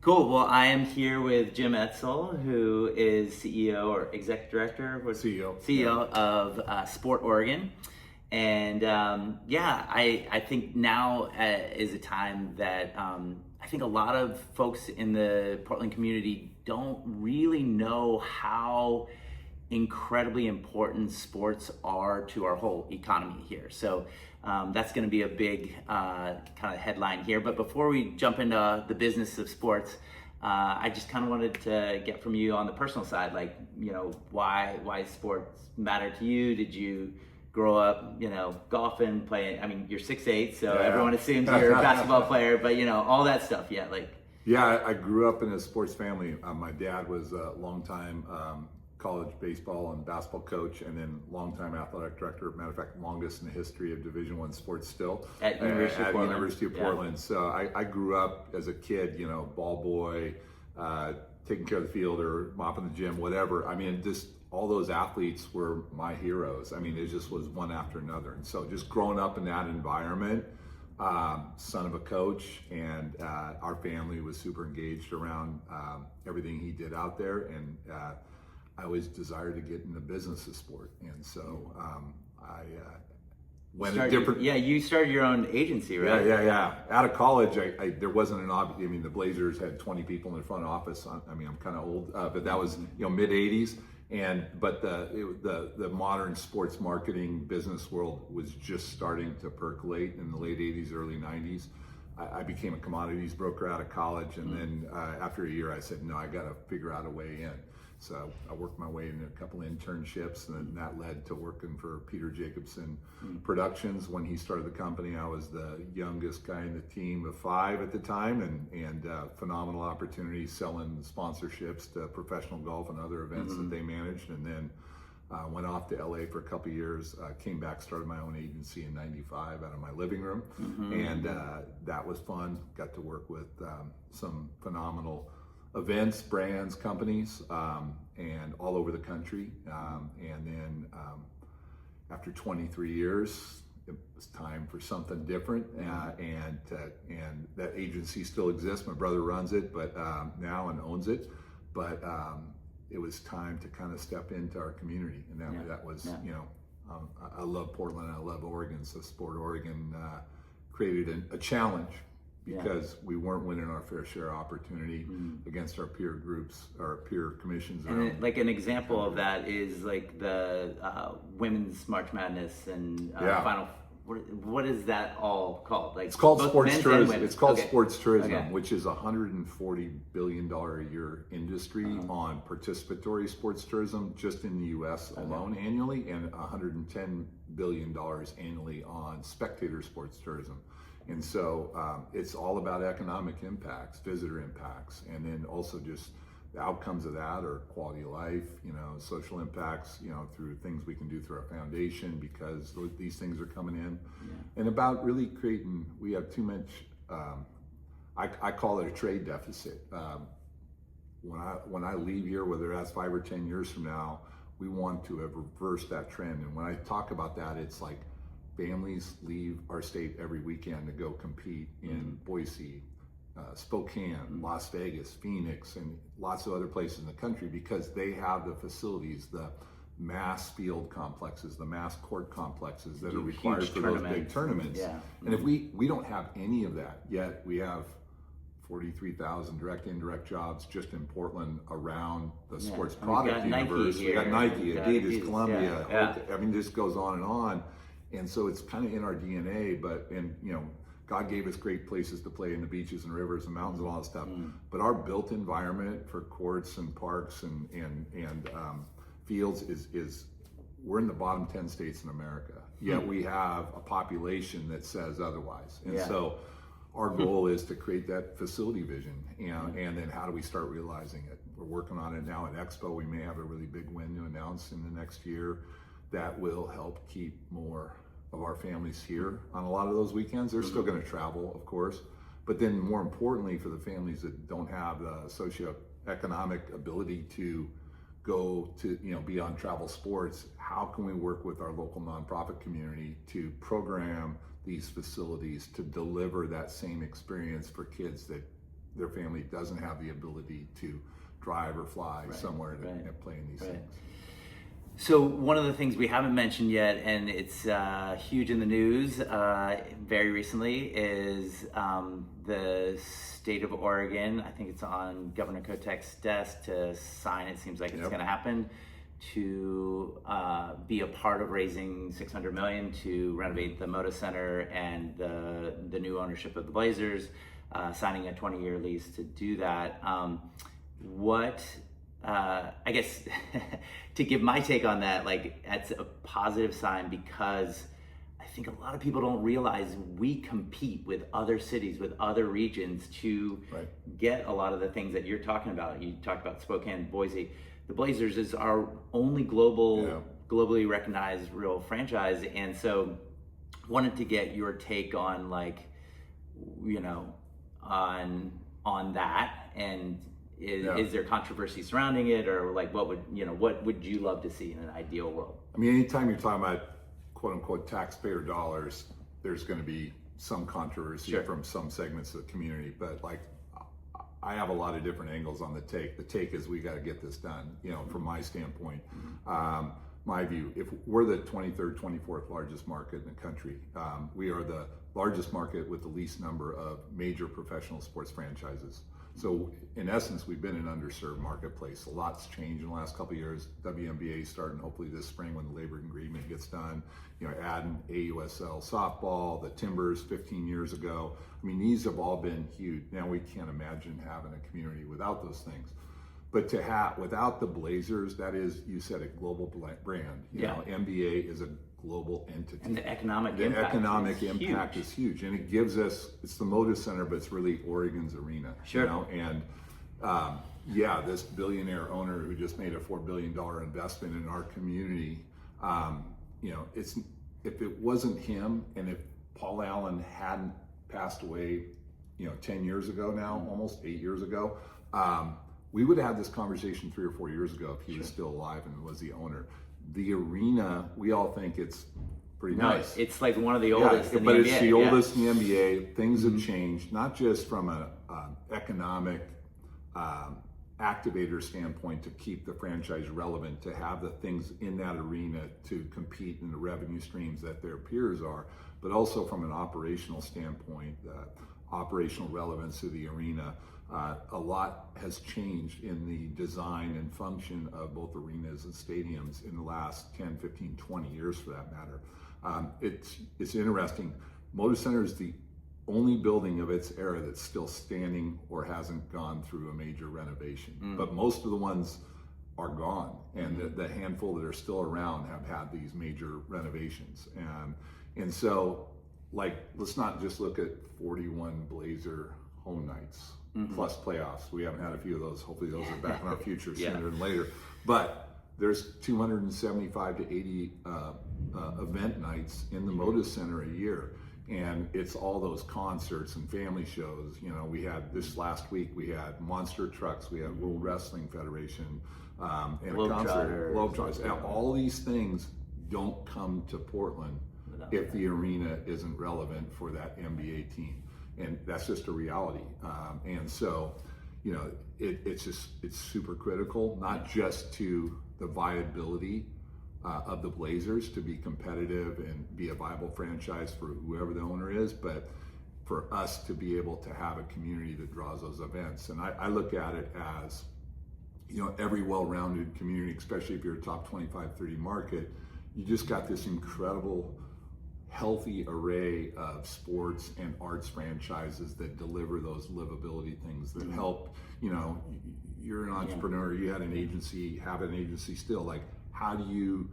Cool. Well, I am here with Jim Etzel, who is CEO or executive director, CEO of Sport Oregon. And I think now is a time that I think a lot of folks in the Portland community don't really know how incredibly important sports are to our whole economy here. So that's going to be a big kind of headline here. But before we jump into the business of sports, I just kind of wanted to get from you on the personal side, like, why sports matter to you? Did you grow up, golfing, playing? I mean, you're 6'8", so everyone assumes you're a basketball player, but all that stuff. Yeah, I grew up in a sports family. My dad was a longtime college baseball and basketball coach, and then longtime athletic director. Matter of fact, longest in the history of Division I sports still at University of Portland. Yeah. So I grew up as a kid, ball boy, taking care of the field or mopping the gym, whatever. I mean, just all those athletes were my heroes. I mean, it just was one after another. And so just growing up in that environment, son of a coach, and our family was super engaged around everything he did out there. And I always desired to get in the business of sport. And so I went a different... Yeah, you started your own agency, right? Yeah. Out of college, there wasn't an obvious... I mean, the Blazers had 20 people in the front office. I mean, I'm kind of old, but that was, mid 80s. But the modern sports marketing business world was just starting to percolate in the late 80s, early 90s. I became a commodities broker out of college, and then after a year I said, no, I got to figure out a way in. So I worked my way into a couple of internships, and then that led to working for Peter Jacobson Productions. When he started the company, I was the youngest guy in the team of 5 at the time, and phenomenal opportunities selling sponsorships to professional golf and other events that they managed. And then went off to LA for a couple of years, came back, started my own agency in '95 out of my living room. And that was fun. Got to work with some phenomenal events, brands, companies, and all over the country. And then after 23 years, it was time for something different. And that agency still exists. My brother runs it, but now and owns it. But it was time to kind of step into our community, and that was I love Portland, I love Oregon, so Sport Oregon created a challenge because we weren't winning our fair share of opportunity against our peer groups, our peer commissions. And like an example of that is like the women's March Madness and final. What is that all called? Like, it's called sports tourism. It's called sports tourism, which is $140 billion a year industry on participatory sports tourism just in the U.S. alone annually, and $110 billion annually on spectator sports tourism. And so it's all about economic impacts, visitor impacts, and then also just the outcomes of that are quality of life, social impacts, through things we can do through our foundation, because these things are coming in. And about really creating, we have too much, I call it a trade deficit. When I leave here, whether that's 5 or 10 years from now, we want to have reversed that trend. And when I talk about that, it's like families leave our state every weekend to go compete in Boise, Spokane, Las Vegas, Phoenix, and lots of other places in the country, because they have the facilities, the mass field complexes, the mass court complexes that are required for those big tournaments. And if we don't have any of that, yet we have 43,000 direct, indirect jobs just in Portland around the sports product universe. We got Nike, Adidas, Columbia. I mean, this goes on and on. And so it's kind of in our DNA, God gave us great places to play in the beaches and rivers and mountains and all that stuff. But our built environment for courts and parks and fields is we're in the bottom 10 states in America. Yet we have a population that says otherwise. And so our goal is to create that facility vision. And then how do we start realizing it? We're working on it now at Expo. We may have a really big win to announce in the next year that will help keep more of our families here on a lot of those weekends. They're still going to travel, of course, but then more importantly, for the families that don't have the socioeconomic ability to go to, be on travel sports, how can we work with our local nonprofit community to program these facilities to deliver that same experience for kids that their family doesn't have the ability to drive or fly somewhere to play in these things. So one of the things we haven't mentioned yet, and it's huge in the news very recently, is the state of Oregon. I think it's on Governor Kotek's desk to sign. It seems like it's going to happen, to be a part of raising $600 million to renovate the Moda Center and the new ownership of the Blazers, signing a 20-year lease to do that. I guess to give my take on that, like, that's a positive sign, because I think a lot of people don't realize we compete with other cities, with other regions to get a lot of the things that you're talking about. You talked about Spokane, Boise. The Blazers is our only globally recognized real franchise. And so wanted to get your take on, like, you know, on that, and is there controversy surrounding it, or like what would you love to see in an ideal world? I mean, anytime you're talking about quote unquote taxpayer dollars, there's going to be some controversy from some segments of the community. But like, I have a lot of different angles on the take. The take is we got to get this done. You know, from my standpoint, my view, if we're the 23rd, 24th largest market in the country, we are the largest market with the least number of major professional sports franchises. So in essence, we've been an underserved marketplace. A lot's changed in the last couple of years. WNBA starting hopefully this spring when the labor agreement gets done. You know, adding AUSL softball, the Timbers 15 years ago. I mean, these have all been huge. Now we can't imagine having a community without those things. But to have, without the Blazers, that is, you said, a global brand. You know, NBA is a global entity. And the economic impact is huge. And it gives us, it's the Moda Center, but it's really Oregon's arena. Sure. You know? And this billionaire owner who just made a $4 billion investment in our community, you know, if it wasn't him, and if Paul Allen hadn't passed away, you know, 10 years ago now, almost 8 years ago, we would have had this conversation 3 or 4 years ago if he was still alive and was the owner. The arena, we all think it's pretty nice. It's like one of the oldest in the but NBA. It's the oldest in the NBA. Things have changed, not just from an economic activator standpoint to keep the franchise relevant, to have the things in that arena to compete in the revenue streams that their peers are, but also from an operational standpoint, operational relevance to the arena. A lot has changed in the design and function of both arenas and stadiums in the last 10, 15, 20 years for that matter. It's interesting. Moda Center is the only building of its era that's still standing or hasn't gone through a major renovation. But most of the ones are gone, and the handful that are still around have had these major renovations. And so, like, let's not just look at 41 Blazer home nights plus playoffs. We haven't had a few of those. Hopefully those are back in our future sooner than later. But there's 275 to 80 event nights in the Moda Center a year. And it's all those concerts and family shows. You know, we had this last week, we had monster trucks, we had World Wrestling Federation, and a concert, Globetrotters. And all these things don't come to Portland if the arena isn't relevant for that NBA team. And that's just a reality. And so, you know, it's super critical, not just to the viability of the Blazers to be competitive and be a viable franchise for whoever the owner is, but for us to be able to have a community that draws those events. And I look at it as, you know, every well-rounded community, especially if you're a top 25, 30 market, you just got this incredible healthy array of sports and arts franchises that deliver those livability things that help. You know, you're an entrepreneur, you had an agency, have an agency still, like, how do you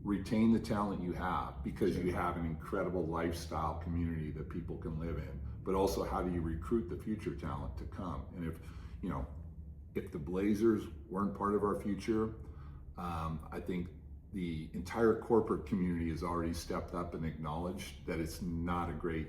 retain the talent you have, because you have an incredible lifestyle community that people can live in, but also how do you recruit the future talent to come? And if, you know, if the Blazers weren't part of our future, I think the entire corporate community has already stepped up and acknowledged that it's not a great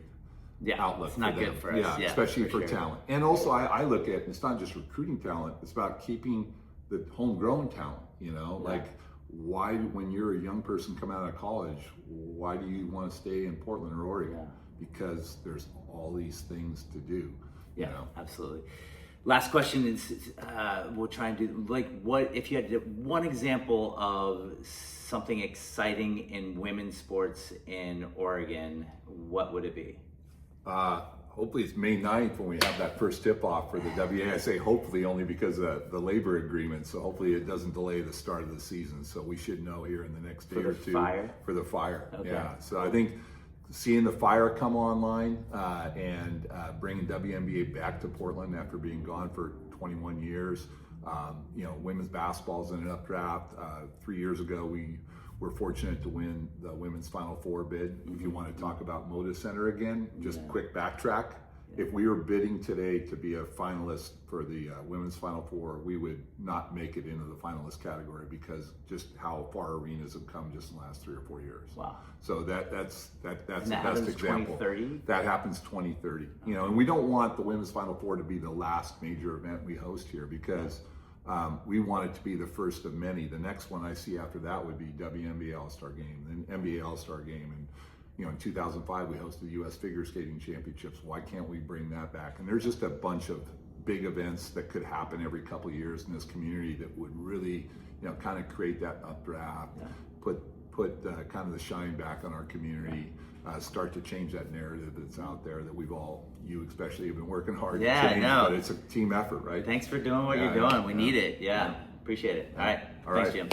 outlet. It's not good for us. Yeah, especially for talent. And also I look at, it's not just recruiting talent, it's about keeping the homegrown talent, you know, like, why, when you're a young person coming out of college, why do you want to stay in Portland or Oregon? Because there's all these things to do. Yeah, you know? absolutely. Last question is, we'll try and do, like, what, if you had to, one example of something exciting in women's sports in Oregon, what would it be? Hopefully it's May 9th when we have that first tip-off for the WNBA. I say hopefully only because of the labor agreement, so hopefully it doesn't delay the start of the season. So we should know here in the next day or two. For the Fire? Okay. Yeah, so I think seeing the Fire come online and bringing WNBA back to Portland after being gone for 21 years. You know, women's basketball's in an updraft. 3 years ago, we were fortunate to win the women's Final Four bid. If you want to talk about Moda Center again, just quick backtrack. If we were bidding today to be a finalist for the women's Final Four, we would not make it into the finalist category because just how far arenas have come just in the last 3 or 4 years. Wow. So that's the best example. 2030? That happens 2030. You know, and we don't want the women's Final Four to be the last major event we host here because we want it to be the first of many. The next one I see after that would be WNBA All-Star Game, then NBA All-Star Game, and you know, in 2005 we hosted the U.S. Figure Skating Championships. Why can't we bring that back? And there's just a bunch of big events that could happen every couple of years in this community that would really, you know, kind of create that updraft, put kind of the shine back on our community, start to change that narrative that's out there that we've all, you especially, have been working hard to change. But it's a team effort, right? Thanks for doing what you're doing. We need it. Appreciate it. All right. Thanks, Jim.